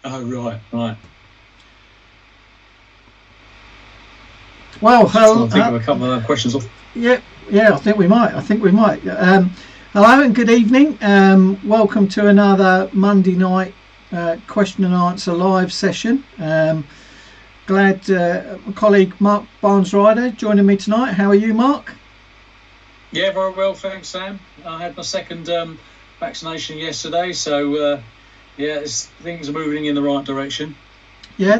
Oh, right. Well, I'll think of a couple of questions off. Yeah, I think we might. Hello and good evening. Welcome to another Monday night question and answer live session. Glad my colleague Mark Barnes-Ryder joining me tonight. How are you, Mark? Yeah, very well, thanks, Sam. I had my second vaccination yesterday, so things are moving in the right direction. Yeah,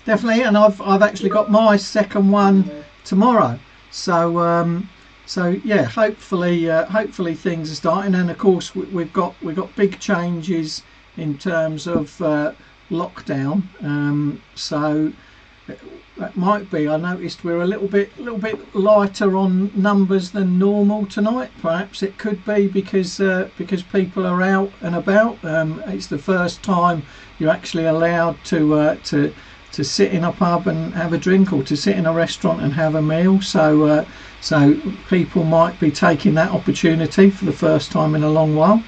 definitely. And I've actually got my second one tomorrow. So yeah, hopefully things are starting. And of course we've got big changes in terms of lockdown. So that might be. I noticed we're a little bit lighter on numbers than normal tonight. Perhaps it could be because people are out and about. It's the first time you're actually allowed to sit in a pub and have a drink, or to sit in a restaurant and have a meal. So people might be taking that opportunity for the first time in a long while.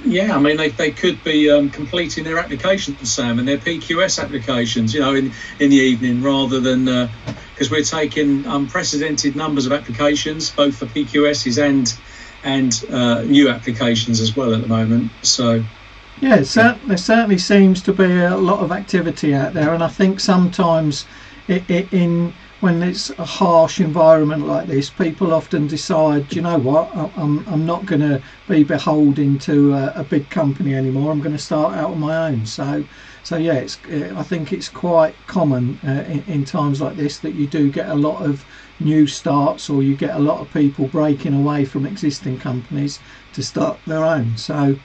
Yeah, I mean they could be completing their applications, Sam, and their PQS applications, in the evening, rather than because we're taking unprecedented numbers of applications, both for PQSs and new applications as well at the moment. So yeah, there certainly seems to be a lot of activity out there, and I think sometimes when it's a harsh environment like this, people often decide, you know what, I'm not going to be beholden to a big company anymore. I'm going to start out on my own. So yeah, I think it's quite common in times like this that you do get a lot of new starts, or you get a lot of people breaking away from existing companies to start their own. So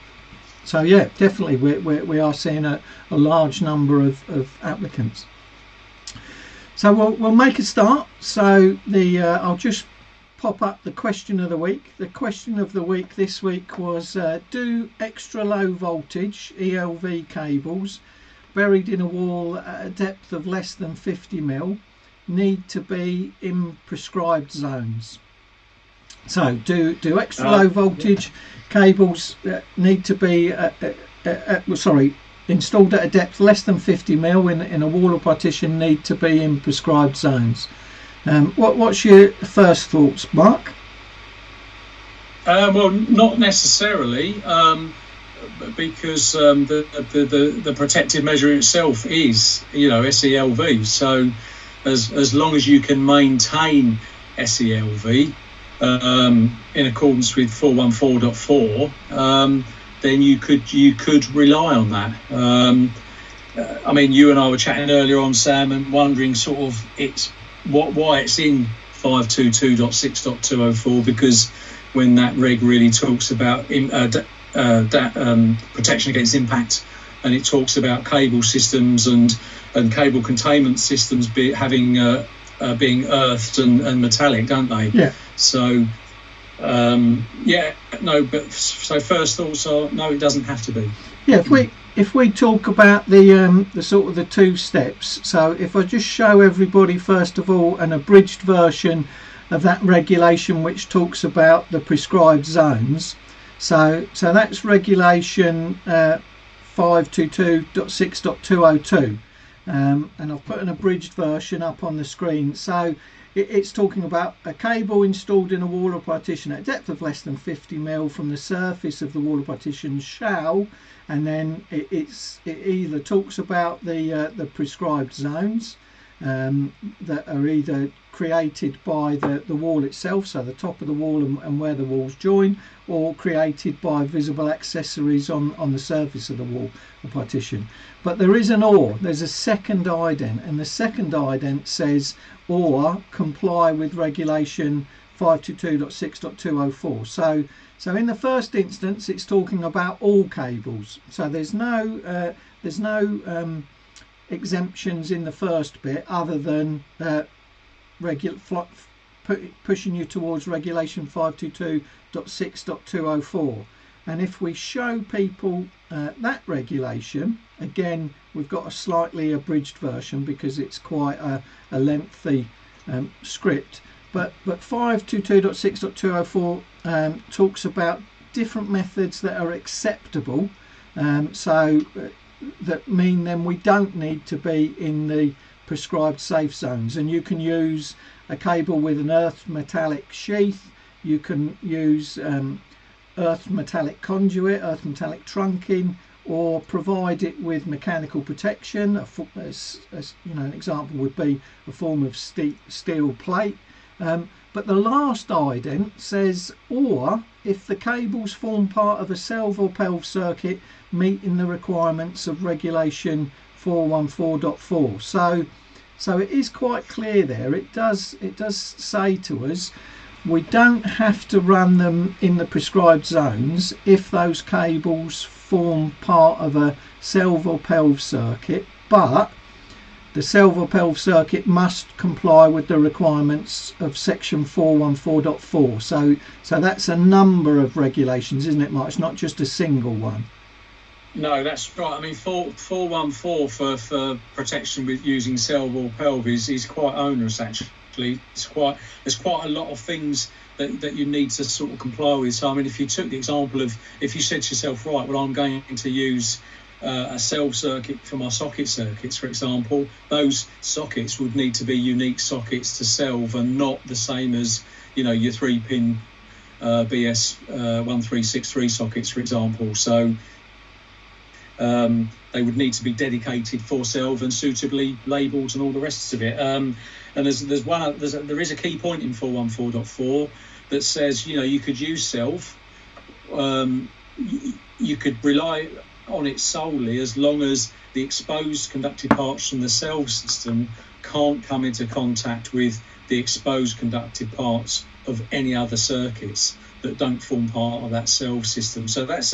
yeah, definitely we are seeing a large number of applicants. So we'll make a start. So I'll just pop up the question of the week. The question of the week this week was: do extra low voltage ELV cables buried in a wall at a depth of less than 50 mil need to be in prescribed zones? So do extra low voltage cables need to be installed at a depth less than 50 mil in a wall or partition need to be in prescribed zones? What's your first thoughts, Mark? Well, not necessarily, because the protective measure itself is, SELV. So as long as you can maintain SELV in accordance with 414.4, then you could rely on that. I mean, you and I were chatting earlier on, Sam, and wondering sort of why it's in 522.6.204, because when that reg really talks about protection against impact, and it talks about cable systems and cable containment systems being earthed and metallic, don't they? Yeah. So so first thoughts are no, it doesn't have to be. Yeah, if we talk about the sort of the two steps, so if I just show everybody first of all an abridged version of that regulation which talks about the prescribed zones. So that's regulation 522.6.202, and I've put an abridged version up on the screen. So it's talking about a cable installed in a wall or partition at a depth of less than 50 mil from the surface of the wall or partition shall, and then it either talks about the prescribed zones that are either created by the wall itself, so the top of the wall and where the walls join, or created by visible accessories on the surface of the wall or partition. But there is an or, there's a second ident, and the second ident says or comply with regulation 522.6.204. So in the first instance it's talking about all cables, so there's no exemptions in the first bit other than pushing you towards regulation 522.6.204. And if we show people that regulation, again we've got a slightly abridged version because it's quite a lengthy script, but 522.6.204 talks about different methods that are acceptable That mean then we don't need to be in the prescribed safe zones, and you can use a cable with an earth metallic sheath. You can use earth metallic conduit, earth metallic trunking, or provide it with mechanical protection. As you know, an example would be a form of steel plate. But the last ident says, or if the cables form part of a self or PELV circuit meeting the requirements of regulation 414.4. So it is quite clear there. It does say to us we don't have to run them in the prescribed zones if those cables form part of a self or PELV circuit, but the self or PELV circuit must comply with the requirements of section 414.4. So that's a number of regulations, isn't it, Mark? It's not just a single one. No, that's right. I mean, 414 for protection with using self or PELV is quite onerous, actually. There's quite a lot of things that you need to sort of comply with. So, I mean, if you took the example of, if you said to yourself, right, well, I'm going to use a self circuit for my socket circuits, for example, those sockets would need to be unique sockets to self and not the same as, you know, your 3-pin BS 1363 sockets, for example. So they would need to be dedicated for self and suitably labelled and all the rest of it. And there is a key point in 414.4 that says, you know, you could use self, you could rely on it solely as long as the exposed conductive parts from the self system can't come into contact with the exposed conductive parts of any other circuits that don't form part of that self system. So that's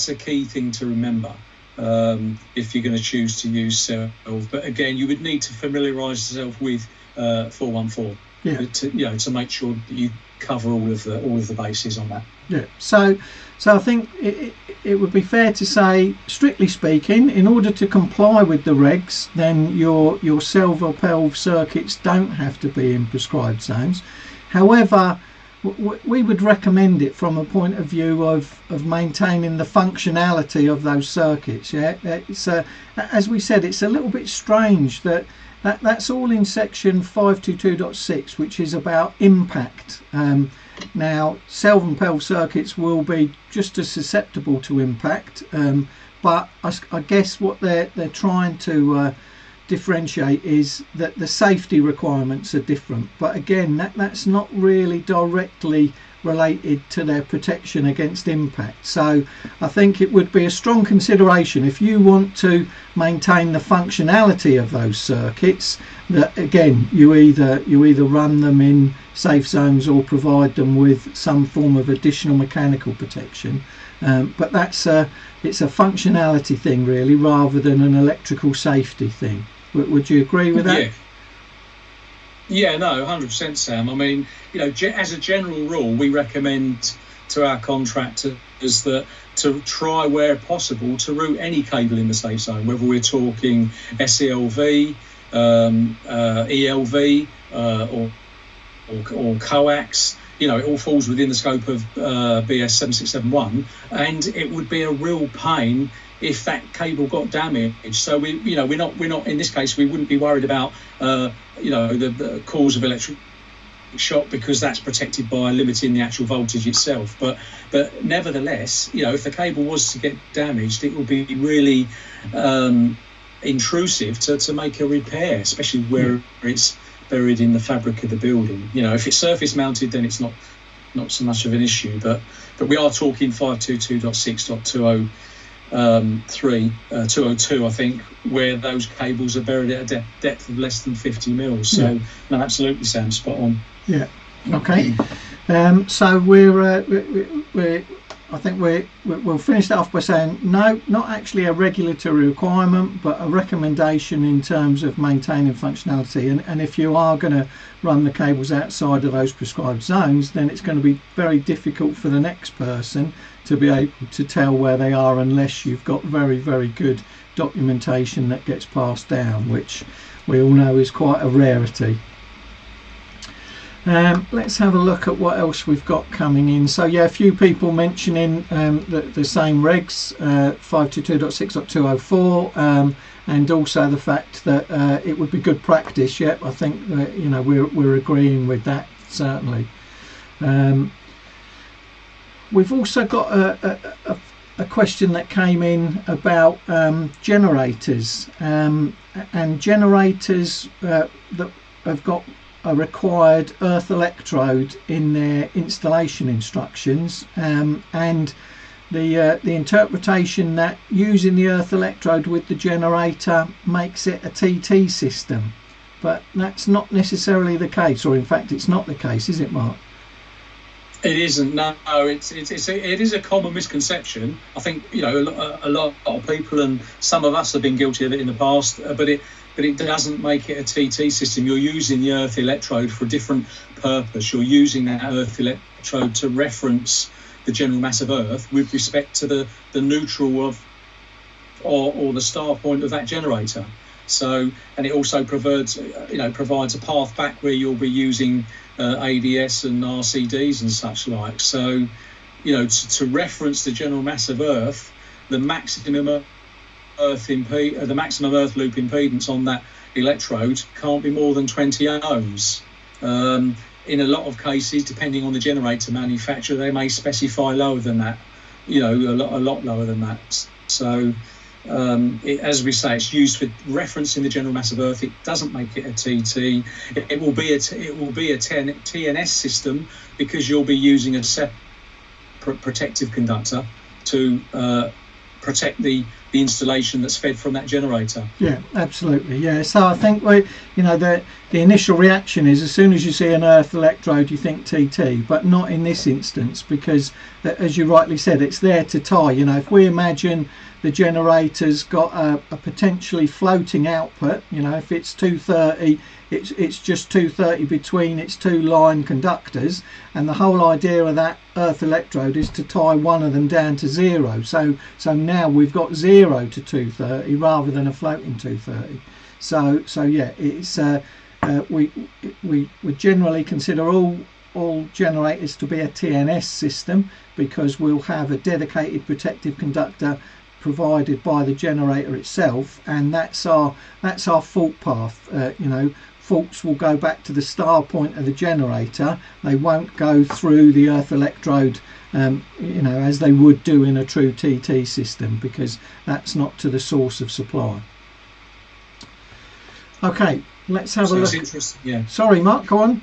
a key thing to remember if you're going to choose to use self. But again, you would need to familiarise yourself with 414 to make sure that you cover all of the bases on that. Yeah. So I think it would be fair to say, strictly speaking, in order to comply with the regs, then your self or PELV circuits don't have to be in prescribed zones. However, we would recommend it from a point of view of maintaining the functionality of those circuits. Yeah, it's as we said, it's a little bit strange that's all in section 522.6, which is about impact. Now, self and PELV circuits will be just as susceptible to impact, but I guess what they're trying to differentiate is that the safety requirements are different. But again, that's not really directly related to their protection against impact. So I think it would be a strong consideration if you want to maintain the functionality of those circuits, that again you either run them in safe zones or provide them with some form of additional mechanical protection. But it's a functionality thing really, rather than an electrical safety thing. Would you agree with that? Yeah, no, 100%, Sam. I mean, you know, as a general rule, we recommend to our contractors that to try where possible to route any cable in the safe zone, whether we're talking SELV, ELV, or coax. You know, it all falls within the scope of BS 7671, and it would be a real pain if that cable got damaged. So we're not in this case, we wouldn't be worried about the cause of electric shock, because that's protected by limiting the actual voltage itself. But nevertheless, you know, if the cable was to get damaged, it would be really intrusive to make a repair, especially where it's buried in the fabric of the building. You know, if it's surface mounted, then it's not so much of an issue. But we are talking 522.6.20. 202, I think, where those cables are buried at a depth of less than 50 mils. So, no, absolutely, Sam, spot on. Yeah. Okay. So I think we'll finish that off by saying no, not actually a regulatory requirement, but a recommendation in terms of maintaining functionality. And if you are going to run the cables outside of those prescribed zones, then it's going to be very difficult for the next person to be able to tell where they are, unless you've got very, very good documentation that gets passed down, which we all know is quite a rarity. Let's have a look at what else we've got coming in. So yeah, a few people mentioning the same regs, 522.6.204, and also the fact that it would be good practice. Yep, I think that, you know, we're agreeing with that, certainly. We've also got a question that came in about generators, and generators that have got a required earth electrode in their installation instructions, and the interpretation that using the earth electrode with the generator makes it a TT system, but that's not necessarily the case, or in fact it's not the case, is it, Mark? It isn't. No, it is a common misconception. I think, you know, a lot of people, and some of us have been guilty of it in the past, but it doesn't make it a TT system. You're using the earth electrode for a different purpose. You're using that earth electrode to reference the general mass of Earth with respect to the neutral of or the start point of that generator. So, and it also provides a path back where you'll be using ADS and RCDs and such like. So, you know, to reference the general mass of Earth, the maximum Earth loop impedance on that electrode can't be more than 20 ohms. In a lot of cases, depending on the generator manufacturer, they may specify lower than that, you know, a lot lower than that. So, as we say, it's used for referencing the general mass of Earth. It doesn't make it a TT. It will be a TNS system, because you'll be using a separate protective conductor to protect the installation that's fed from that generator. Yeah, absolutely. Yeah, so I think the initial reaction is, as soon as you see an earth electrode, you think TT, but not in this instance, because as you rightly said, it's there to tie. You know, if we imagine the generator's got a potentially floating output, you know, if it's 230, it's just 230 between its two line conductors, and the whole idea of that earth electrode is to tie one of them down to zero. So now we've got 0 to 230 rather than a floating 230. So yeah, it's we generally consider all generators to be a TNS system, because we'll have a dedicated protective conductor provided by the generator itself, and that's our fault path. You know, faults will go back to the start point of the generator. They won't go through the earth electrode, you know, as they would do in a true TT system, because that's not to the source of supply. Okay, let's have a look. Yeah. Sorry, Mark, go on.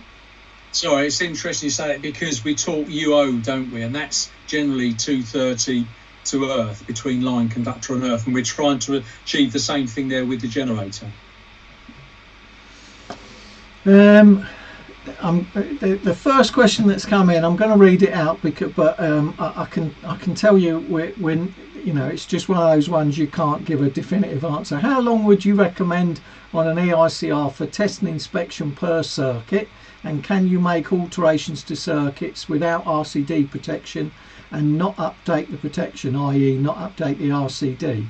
Sorry, it's interesting you say that, because we talk UO, don't we? And that's generally 230 to Earth, between line conductor and Earth, and we're trying to achieve the same thing there with the generator. The first question that's come in, I'm going to read it out, but I can tell you when, you know, it's just one of those ones you can't give a definitive answer. How long would you recommend on an EICR for test and inspection per circuit, and can you make alterations to circuits without RCD protection and not update the protection, i.e. not update the RCD?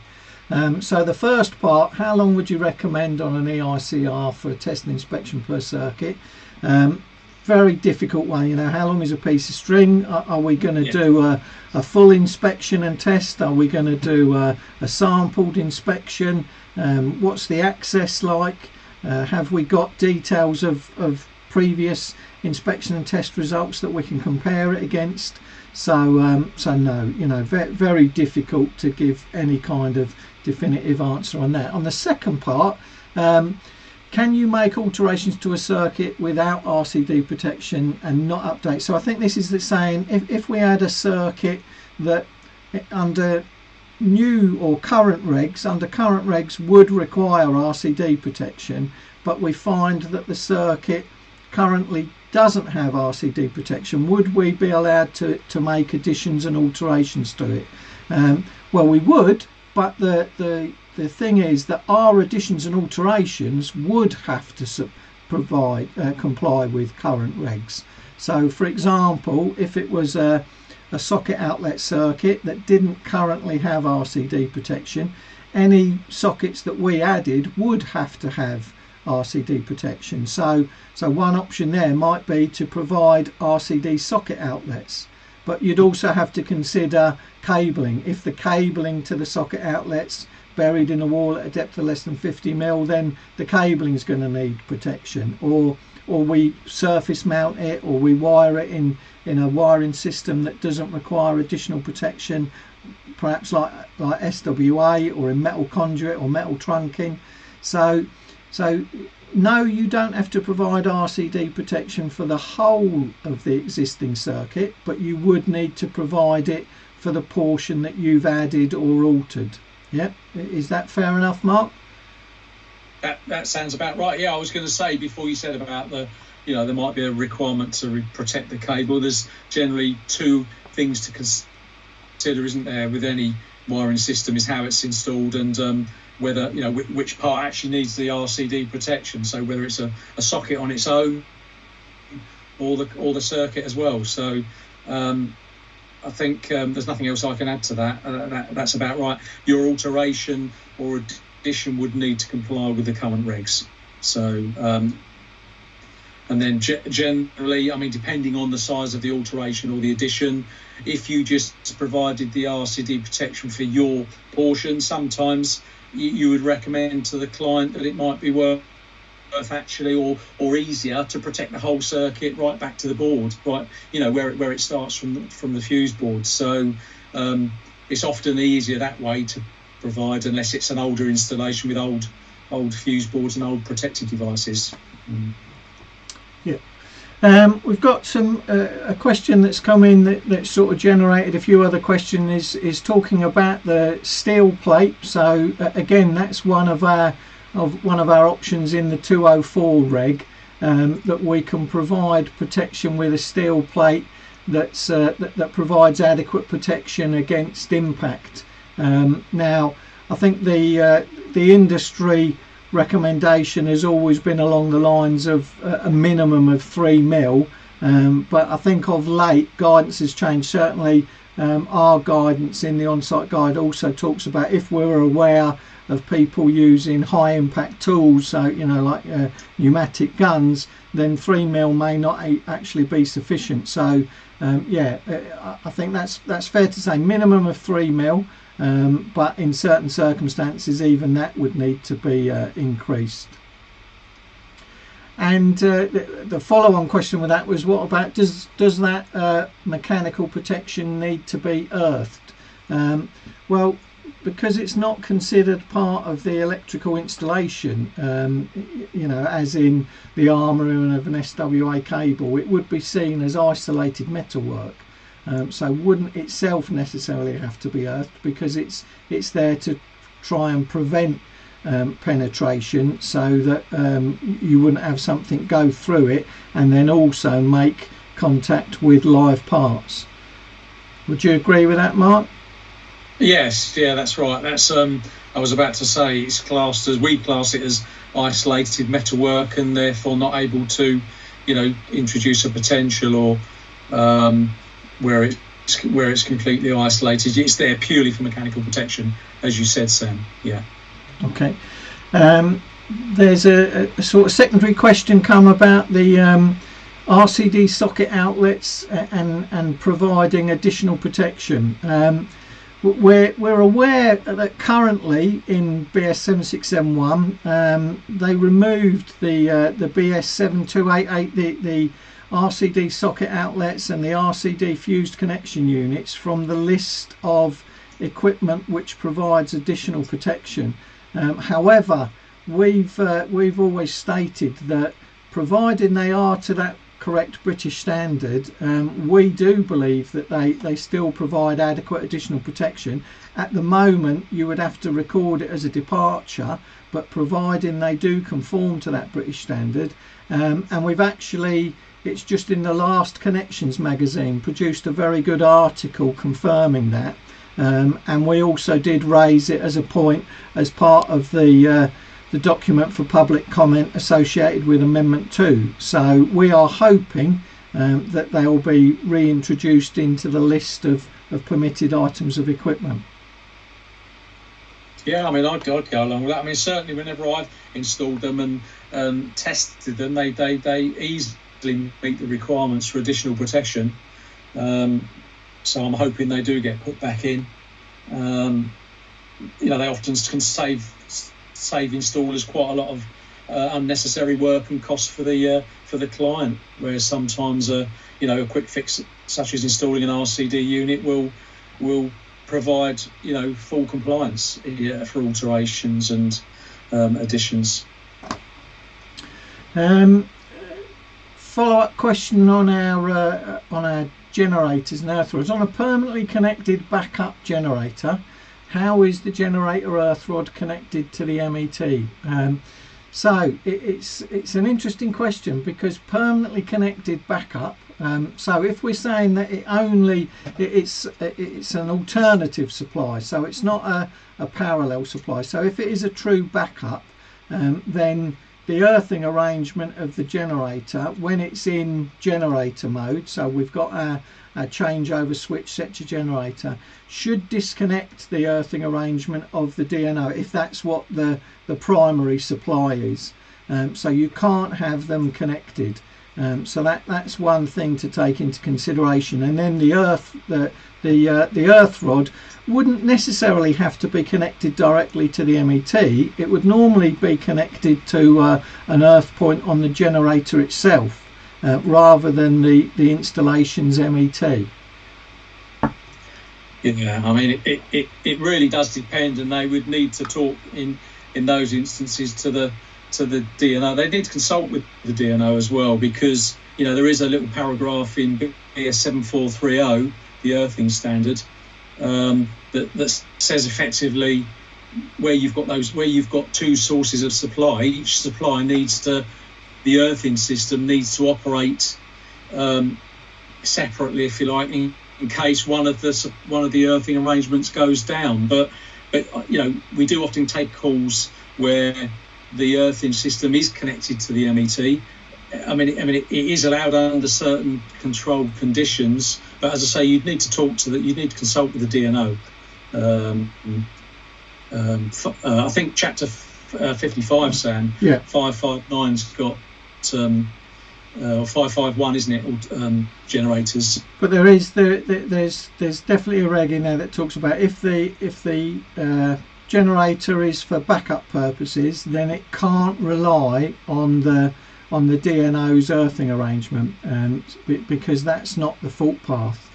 So the first part, how long would you recommend on an EICR for a test and inspection per circuit? Very difficult one, you know, how long is a piece of string? Are we going to do a full inspection and test? Are we going to do a sampled inspection? What's the access like? Have we got details of previous inspection and test results that we can compare it against? So no, you know, very difficult to give any kind of definitive answer on that. On the second part, can you make alterations to a circuit without RCD protection and not update? So I think this is the saying, if we had a circuit that under new or current regs would require RCD protection, but we find that the circuit currently doesn't have RCD protection, would we be allowed to make additions and alterations to it? Well, we would, but the thing is that our additions and alterations would have to comply with current regs. So for example, if it was a socket outlet circuit that didn't currently have RCD protection, any sockets that we added would have to have RCD protection. So one option there might be to provide RCD socket outlets, but you'd also have to consider cabling. If the cabling to the socket outlets buried in a wall at a depth of less than 50 mil, then the cabling is going to need protection, or we surface mount it, or we wire it in a wiring system that doesn't require additional protection, perhaps like SWA, or in metal conduit or metal trunking. So no, you don't have to provide RCD protection for the whole of the existing circuit, but you would need to provide it for the portion that you've added or altered. Yeah, is that fair enough, Mark? That sounds about right. Yeah, I was going to say before you said about there might be a requirement to protect the cable. There's generally two things to consider, isn't there, with any wiring system, is how it's installed and whether which part actually needs the RCD protection. So whether it's a socket on its own or the circuit as well. So I think there's nothing else I can add to that. That's about right. Your alteration or addition would need to comply with the current regs. So and then generally, I mean, depending on the size of the alteration or the addition, if you just provided the RCD protection for your portion, sometimes you would recommend to the client that it might be worth actually or easier to protect the whole circuit right back to the board, right, where it starts from the fuse board. So it's often easier that way to provide, unless it's an older installation with old fuse boards and old protective devices. Yeah. We've got a question that's come in that sort of generated a few other questions, is talking about the steel plate. So again, that's one of our options in the 204 reg, that we can provide protection with a steel plate that provides adequate protection against impact. Now, I think the industry recommendation has always been along the lines of a minimum of 3 mil, but I think of late guidance has changed. Certainly our guidance in the on-site guide also talks about, if we're aware of people using high impact tools, so like pneumatic guns, then 3 mil may not actually be sufficient. So I think that's fair to say, minimum of 3 mil. But in certain circumstances, even that would need to be increased. And the follow-on question with that was, what about, does that mechanical protection need to be earthed? Well, because it's not considered part of the electrical installation, as in the armouring of an SWA cable, it would be seen as isolated metalwork. So wouldn't itself necessarily have to be earthed, because it's there to try and prevent penetration, so that you wouldn't have something go through it and then also make contact with live parts. Would you agree with that, Mark? Yes, yeah, that's right. That's I was about to say, it's classed as, we class it as isolated metalwork, and therefore not able to introduce a potential or where it's completely isolated. It's there purely for mechanical protection, as you said, Sam. Yeah. Okay. There's a sort of secondary question come about the RCD socket outlets and providing additional protection. We're aware that currently in BS 7671 they removed the BS 7288, the RCD socket outlets and the RCD fused connection units from the list of equipment which provides additional protection. However, we've always stated that, providing they are to that correct British standard, we do believe that they still provide adequate additional protection. At the moment, you would have to record it as a departure, but providing they do conform to that British standard, and we've actually, it's just in the last Connections magazine, produced a very good article confirming that, and we also did raise it as a point as part of the document for public comment associated with Amendment 2. So we are hoping that they will be reintroduced into the list of permitted items of equipment. Yeah, I mean, I'd go along with that. I mean, certainly whenever I've installed them and tested them, they easily meet the requirements for additional protection. So I'm hoping they do get put back in. They often can save installers quite a lot of unnecessary work and cost for the client, whereas sometimes a quick fix such as installing an RCD unit will provide full compliance for alterations and additions. Follow-up question on our generators and earth rods. On a permanently connected backup generator, how is the generator earth rod connected to the MET? So it's an interesting question, because permanently connected backup, so if we're saying that it's an alternative supply, so it's not a parallel supply, so if it is a true backup, then the earthing arrangement of the generator, when it's in generator mode, so we've got a changeover switch set to generator, should disconnect the earthing arrangement of the DNO if that's what the primary supply is. So you can't have them connected. So that's one thing to take into consideration. And then the earth rod wouldn't necessarily have to be connected directly to the MET. It would normally be connected to an earth point on the generator itself, rather than the installation's MET. Yeah, I mean, it really does depend, and they would need to talk in those instances to the DNO. They need to consult with the DNO as well, because there is a little paragraph in BS 7430, the earthing standard, that says effectively where you've got two sources of supply, each supply the earthing system needs to operate separately, if you like, in case one of the earthing arrangements goes down. But we do often take calls where the earthing system is connected to the MET. I mean, it is allowed under certain controlled conditions, but as I say, you'd need to consult with the DNO. I think Chapter 55, Sam, 559's got 551, isn't it? Generators. But there's definitely a reg in there that talks about if the generator is for backup purposes, then it can't rely on the DNO's earthing arrangement, because that's not the fault path,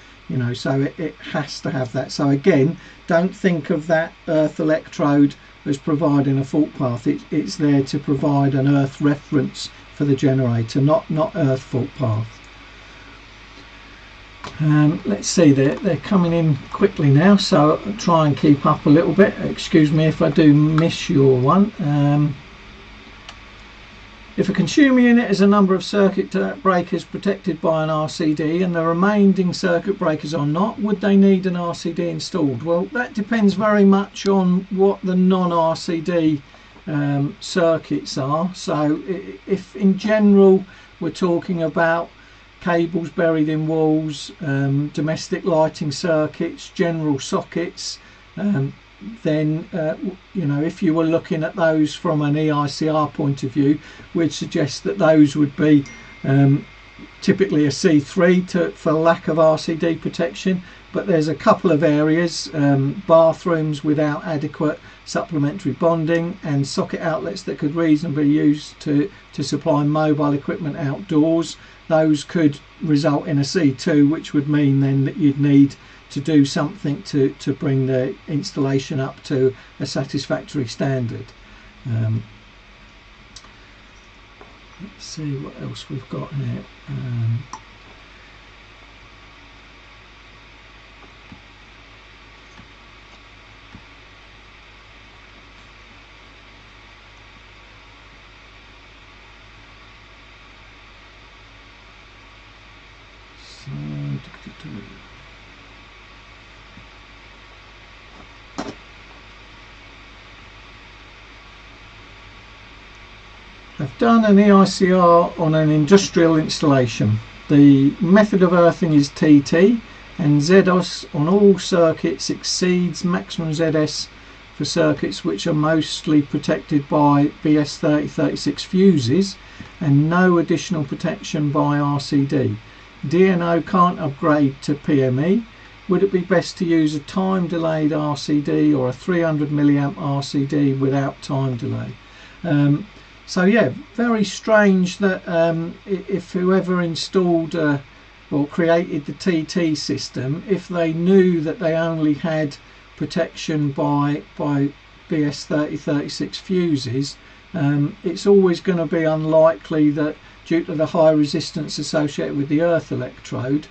so it has to have that. So again, don't think of that earth electrode as providing a fault path. It's there to provide an earth reference for the generator, not earth fault path. Let's see, they're coming in quickly now, so I'll try and keep up a little bit. Excuse me if I do miss your one. If a consumer unit has a number of circuit breakers protected by an RCD and the remaining circuit breakers are not, would they need an RCD installed? Well, that depends very much on what the non-RCD circuits are. So if in general we're talking about cables buried in walls, domestic lighting circuits, general sockets, then if you were looking at those from an EICR point of view, we'd suggest that those would be typically a C3 for lack of RCD protection. But there's a couple of areas, bathrooms without adequate supplementary bonding and socket outlets that could reasonably be used to supply mobile equipment outdoors. Those could result in a C2, which would mean then that you'd need to do something to bring the installation up to a satisfactory standard. Let's see what else we've got here. I've done an EICR on an industrial installation. The method of earthing is TT, and ZOS on all circuits exceeds maximum ZS for circuits which are mostly protected by BS3036 fuses and no additional protection by RCD. DNO can't upgrade to PME. Would it be best to use a time delayed RCD or a 300 milliamp RCD without time delay? So yeah, very strange that if whoever installed or created the TT system, if they knew that they only had protection by BS3036 fuses, it's always going to be unlikely that, due to the high resistance associated with the earth electrode,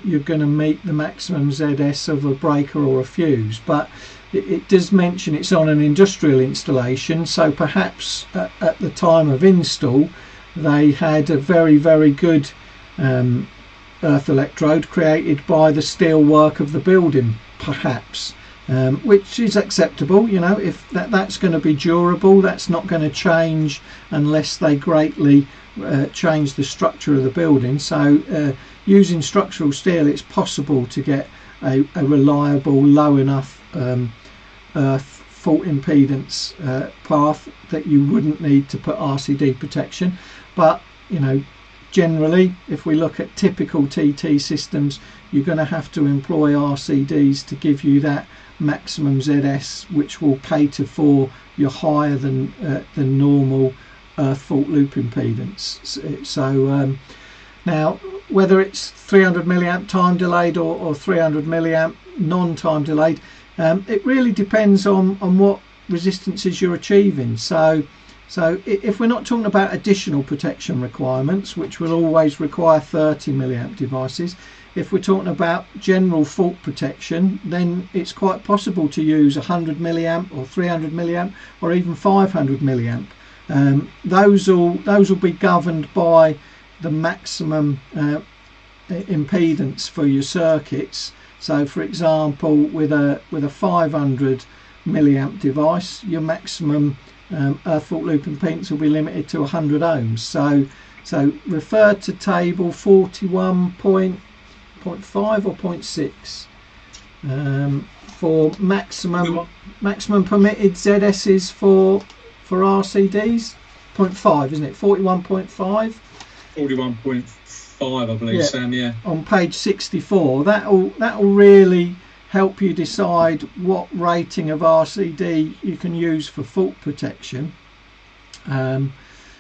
you're going to meet the maximum ZS of a breaker or a fuse. But it does mention it's on an industrial installation, so perhaps at the time of install they had a very, very good earth electrode created by the steel work of the building, perhaps, which is acceptable. You know, if that's going to be durable, that's not going to change unless they greatly change the structure of the building. So using structural steel, it's possible to get a reliable, low enough earth fault impedance path that you wouldn't need to put RCD protection. But you know, generally, if we look at typical TT systems, you're going to have to employ RCDs to give you that maximum ZS, which will cater for your higher than normal earth fault loop impedance. So now, whether it's 300 milliamp time delayed or 300 milliamp non-time delayed, it really depends on what resistances you're achieving. So if we're not talking about additional protection requirements, which will always require 30 milliamp devices, if we're talking about general fault protection, then it's quite possible to use 100 milliamp or 300 milliamp or even 500 milliamp. Those will be governed by the maximum impedance for your circuits. So for example, with a 500 milliamp device, your maximum earth fault loop impedance will be limited to 100 ohms. So refer to table 41.5 or 0.6 for maximum permitted ZS's for RCDs. 0.5, isn't it? 41.5. 41.5, I believe, yeah. Sam. Yeah. On page 64, that'll really help you decide what rating of RCD you can use for fault protection.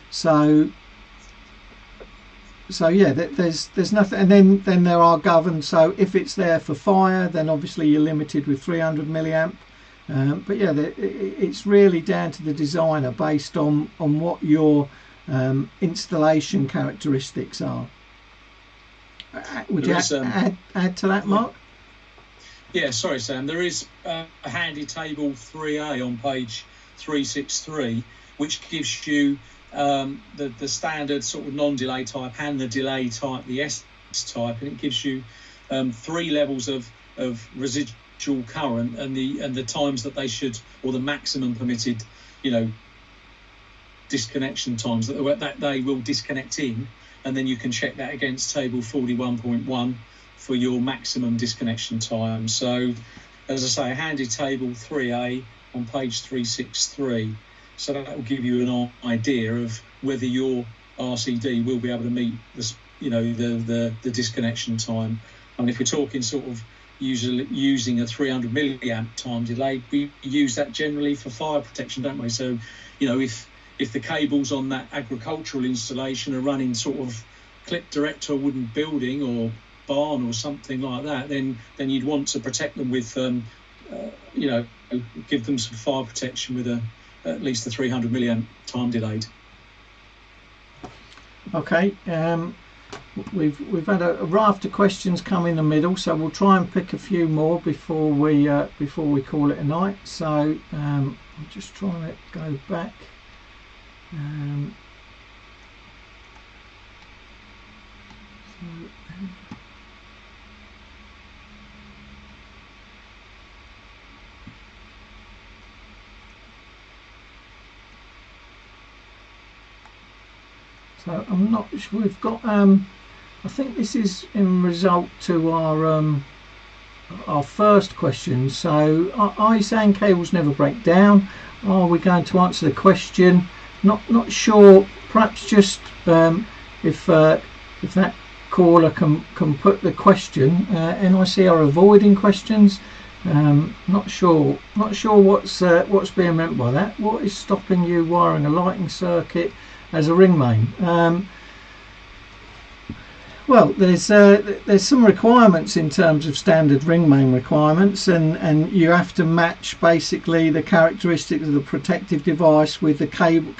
So yeah, there's nothing, and then there are governed. So if it's there for fire, then obviously you're limited with 300 milliamp. But yeah, it's really down to the designer based on what your installation characteristics are. Would you add to that, Mark? Yeah, sorry, Sam. There is a handy table 3A on page 363, which gives you the standard sort of non-delay type and the delay type, the S type, and it gives you 3 levels of residual current and the times that they should, or the maximum permitted, disconnection times that they will disconnect in, and then you can check that against table 41.1 for your maximum disconnection time. So, as I say, a handy table 3A on page 363. So that will give you an idea of whether your RCD will be able to meet the disconnection time. And if we're talking sort of using a 300 milliamp time delay, we use that generally for fire protection, don't we? So, if the cables on that agricultural installation are running sort of clipped direct to a wooden building or barn or something like that, then you'd want to protect them with, give them some fire protection with at least the 300 milliamp time delayed. Okay, we've had a raft of questions come in the middle, so we'll try and pick a few more before we call it a night. So I'm just trying to go back. So I'm not sure we've got. I think this is in result to our our first question. So, are you saying cables never break down? Are we going to answer the question? Not sure. Perhaps just if that caller can put the question. NIC are avoiding questions. Not sure what's being meant by that. What is stopping you wiring a lighting circuit as a ring main? Well, there's some requirements in terms of standard ring main requirements, and you have to match basically the characteristics of the protective device with the current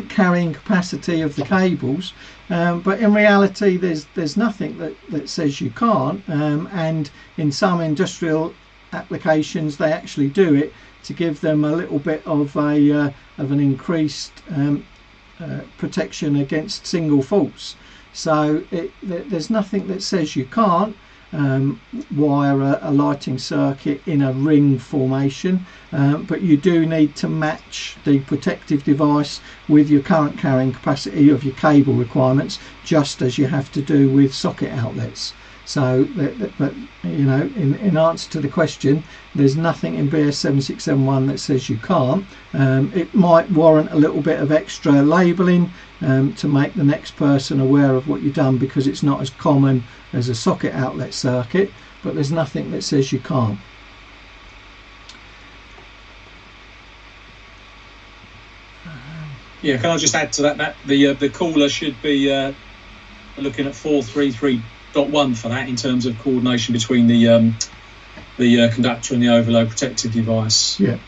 carrying capacity of the cables. But in reality, there's nothing that says you can't, and in some industrial applications they actually do it to give them a little bit of an increased protection against single faults. So there's nothing that says you can't wire a lighting circuit in a ring formation, but you do need to match the protective device with your current carrying capacity of your cable requirements, just as you have to do with socket outlets. So, but you know, in answer to the question, there's nothing in BS 7671 that says you can't. It might warrant a little bit of extra labelling to make the next person aware of what you've done, because it's not as common as a socket outlet circuit, but there's nothing that says you can't. Yeah, can I just add to that the caller should be looking at 433.1 for that in terms of coordination between the conductor and the overload protective device. Yeah,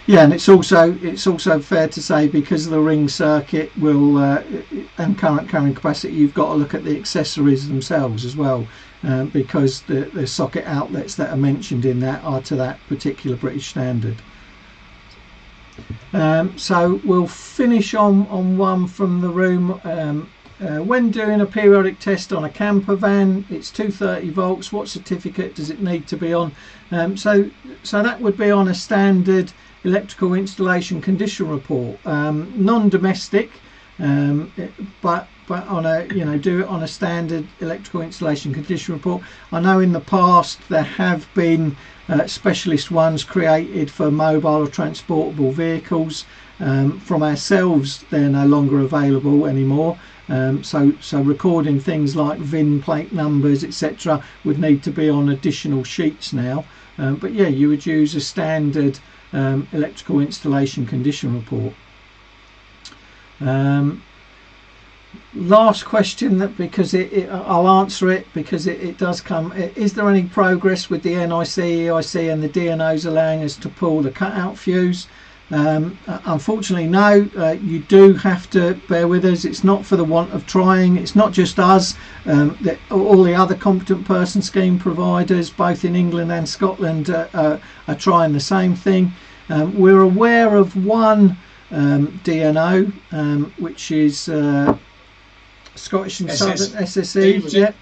yeah, and it's also fair to say, because the ring circuit will and current carrying capacity, you've got to look at the accessories themselves as well, because the socket outlets that are mentioned in that are to that particular British standard. So we'll finish on one from the room. When doing a periodic test on a camper van, it's 230 volts. What certificate does it need to be on? So that would be on a standard electrical installation condition report, non-domestic, but on a, you know, do it on a standard electrical installation condition report. I know in the past there have been specialist ones created for mobile or transportable vehicles. From ourselves, they're no longer available anymore. So recording things like VIN plate numbers, etc., would need to be on additional sheets now. But yeah, you would use a standard electrical installation condition report. Last question, that because I'll answer it because it does come. Is there any progress with the NIC, EIC and the DNOs allowing us to pull the cutout fuse? Unfortunately, no. You do have to bear with us. It's not for the want of trying. It's not just us. All the other competent person scheme providers, both in England and Scotland, are trying the same thing. We're aware of one DNO, which is Scottish and Southern SSE. Yeah.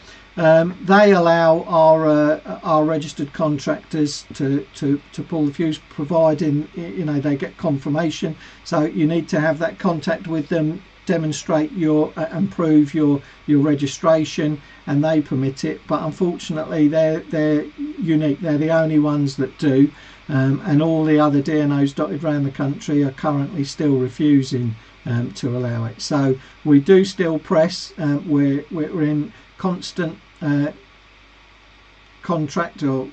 They allow our registered contractors to pull the fuse, providing, you know, they get confirmation. So you need to have that contact with them, demonstrate your and prove your registration, and they permit it. But unfortunately, they're unique. They're the only ones that do, and all the other DNOs dotted around the country are currently still refusing to allow it. So we do still press. We're in constant contract, or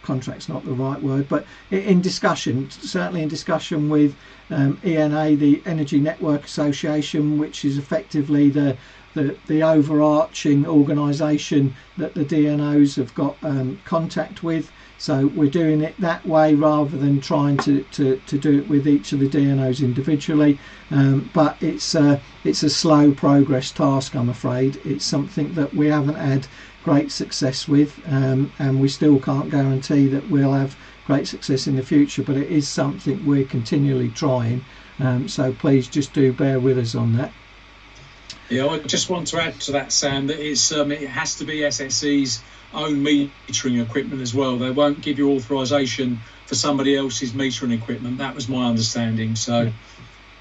contract's not the right word, but in discussion, certainly in discussion with ENA, the Energy Network Association, which is effectively the overarching organisation that the DNOs have got contact with. So we're doing it that way rather than trying to do it with each of the DNOs individually. But it's a slow progress task, I'm afraid. It's something that we haven't had great success with, and we still can't guarantee that we'll have great success in the future, but it is something we're continually trying. So please just do bear with us on that. Yeah, I just want to add to that, Sam, that it has to be SSE's own metering equipment as well. They won't give you authorisation for somebody else's metering equipment. That was my understanding. So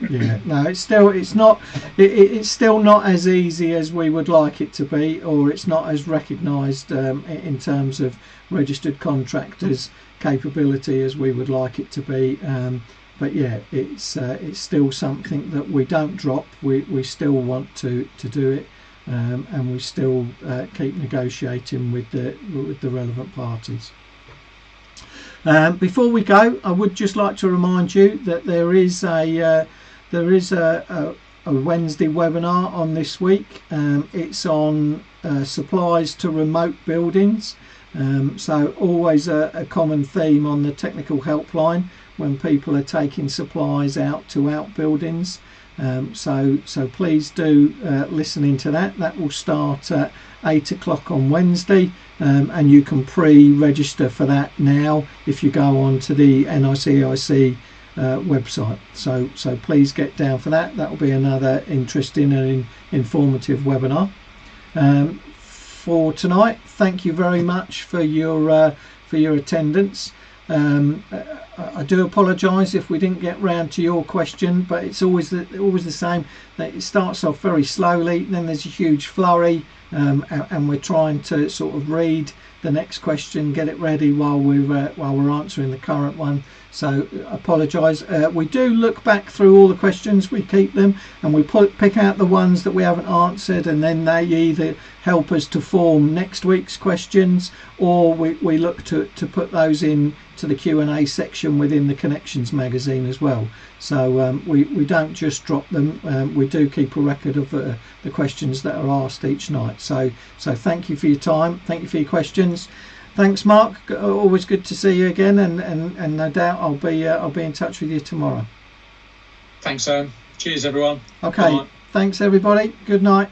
Yeah, no, it's still not as easy as we would like it to be, or it's not as recognised in terms of registered contractors' capability as we would like it to be. But yeah, it's still something that we don't drop. We still want to do it, and we still keep negotiating with the relevant parties. Before we go, I would just like to remind you that there is a Wednesday webinar on this week. It's on supplies to remote buildings. So always a common theme on the technical helpline when people are taking supplies out to outbuildings. So please do listen into that. That will start at 8 o'clock on Wednesday, and you can pre-register for that now if you go on to the NICIC website. So please get down for that. That will be another interesting and informative webinar. For tonight, thank you very much for your attendance. I do apologise if we didn't get round to your question, but it's always the same. That it starts off very slowly, then there's a huge flurry, and we're trying to sort of read the next question, get it ready while we're answering the current one. So apologise. We do look back through all the questions, we keep them, and we pick out the ones that we haven't answered, and then they either help us to form next week's questions, or we look to put those in to the Q&A section within the Connections magazine as well. So we don't just drop them. We do keep a record of the questions that are asked each night. So thank you for your time. Thank you for your questions. Thanks, Mark. Always good to see you again, and no doubt I'll be in touch with you tomorrow. Thanks, Sam. Cheers, everyone. Okay. Thanks, everybody. Good night.